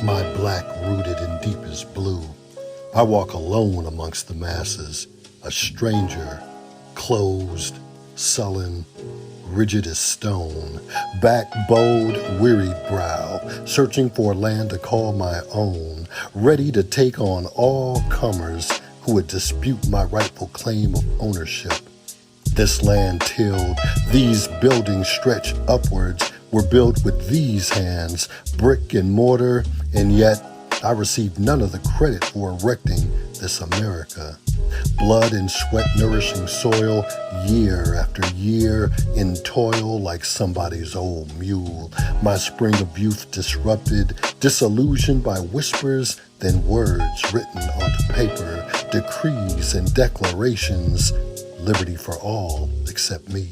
my black rooted in deepest blue. I walk alone amongst the masses, a stranger, closed, sullen, rigid as stone, back bowed, wearied brow, searching for land to call my own, ready to take on all comers who would dispute my rightful claim of ownership. This land tilled, these buildings stretch upwards, were built with these hands, brick and mortar, and yet I received none of the credit for erecting this America. Blood and sweat nourishing soil, year after year, in toil like somebody's old mule. My spring of youth disrupted, disillusioned by whispers, then words written onto paper, decrees and declarations, liberty for all except me.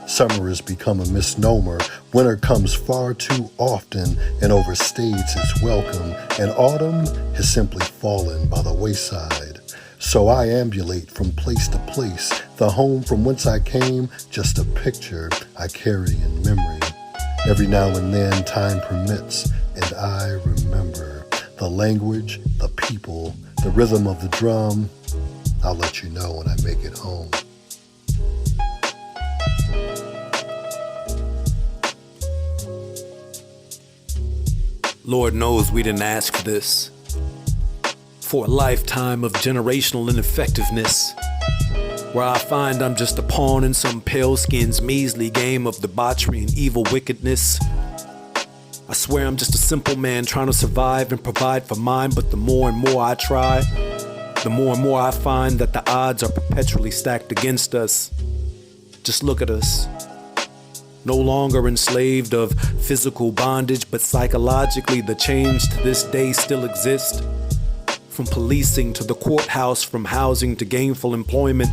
Summer has become a misnomer. Winter comes far too often and overstays its welcome, and autumn has simply fallen by the wayside. So I ambulate from place to place, the home from whence I came, just a picture I carry in memory. Every now and then time permits, and I remember the language, the people, the rhythm of the drum. I'll let you know when I make it home. Lord knows we didn't ask for this. For a lifetime of generational ineffectiveness, where I find I'm just a pawn in some pale skin's measly game of debauchery and evil wickedness. I swear I'm just a simple man trying to survive and provide for mine, but the more and more I try, the more and more I find that the odds are perpetually stacked against us. Just look at us. No longer enslaved of physical bondage, but psychologically the change to this day still exists. From policing to the courthouse, from housing to gainful employment,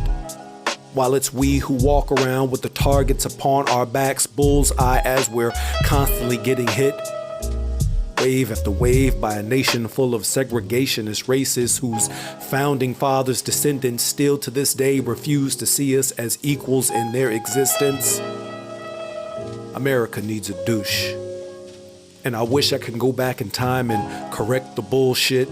while it's we who walk around with the targets upon our backs, bullseye as we're constantly getting hit. Wave after wave by a nation full of segregationist racists whose founding fathers' descendants still to this day refuse to see us as equals in their existence. America needs a douche. And I wish I could go back in time and correct the bullshit,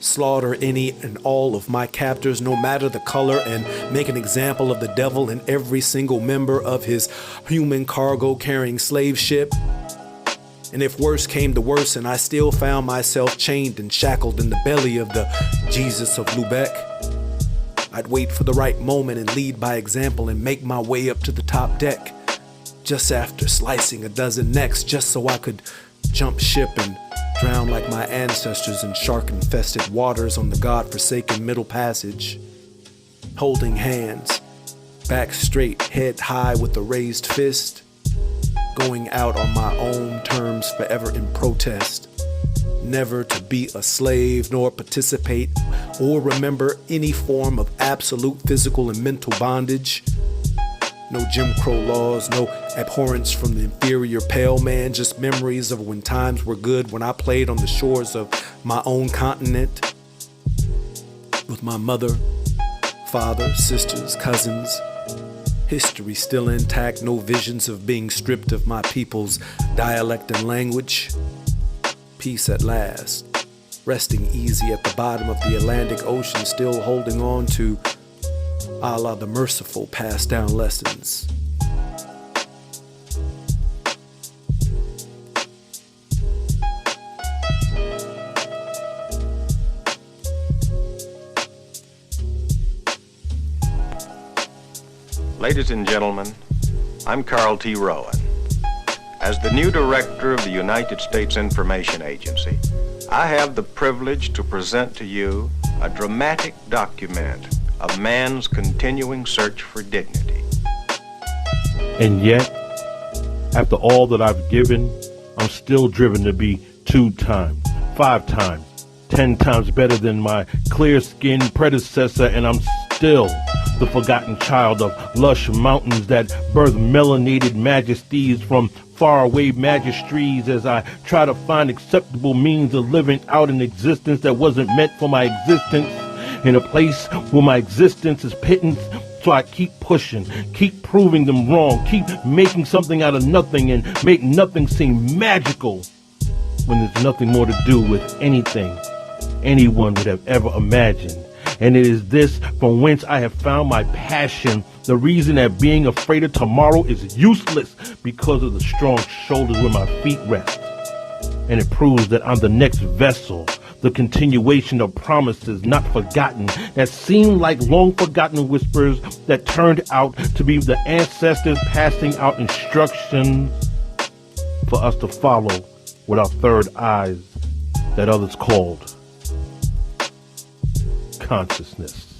slaughter any and all of my captors, no matter the color, and make an example of the devil in every single member of his human cargo-carrying slave ship. And if worse came to worse and I still found myself chained and shackled in the belly of the Jesus of Lubeck, I'd wait for the right moment and lead by example and make my way up to the top deck, just after slicing a dozen necks, just so I could jump ship and drown like my ancestors in shark-infested waters on the God-forsaken Middle Passage. Holding hands, back straight, head high with a raised fist, going out on my own terms forever in protest. Never to be a slave, nor participate or remember any form of absolute physical and mental bondage. No Jim Crow laws, no abhorrence from the inferior pale man, just memories of when times were good, when I played on the shores of my own continent with my mother, father, sisters, cousins. History still intact, no visions of being stripped of my people's dialect and language. Peace at last, resting easy at the bottom of the Atlantic Ocean, still holding on to Allah the Merciful passed down lessons. Ladies and gentlemen, I'm Carl T. Rowan. As the new director of the United States Information Agency, I have the privilege to present to you a dramatic document of man's continuing search for dignity. And yet, after all that I've given, I'm still driven to be 2 times, 5 times, 10 times better than my clear-skinned predecessor, and I'm still the forgotten child of lush mountains that birth melanated majesties from faraway magistries, as I try to find acceptable means of living out an existence that wasn't meant for my existence, in a place where my existence is pittance. So I keep pushing, keep proving them wrong, keep making something out of nothing and make nothing seem magical. when there's nothing more to do with anything anyone would have ever imagined. And it is this from whence I have found my passion, the reason that being afraid of tomorrow is useless, because of the strong shoulders where my feet rest. And it proves that I'm the next vessel, the continuation of promises not forgotten, that seemed like long forgotten whispers that turned out to be the ancestors passing out instructions for us to follow with our third eyes that others called consciousness.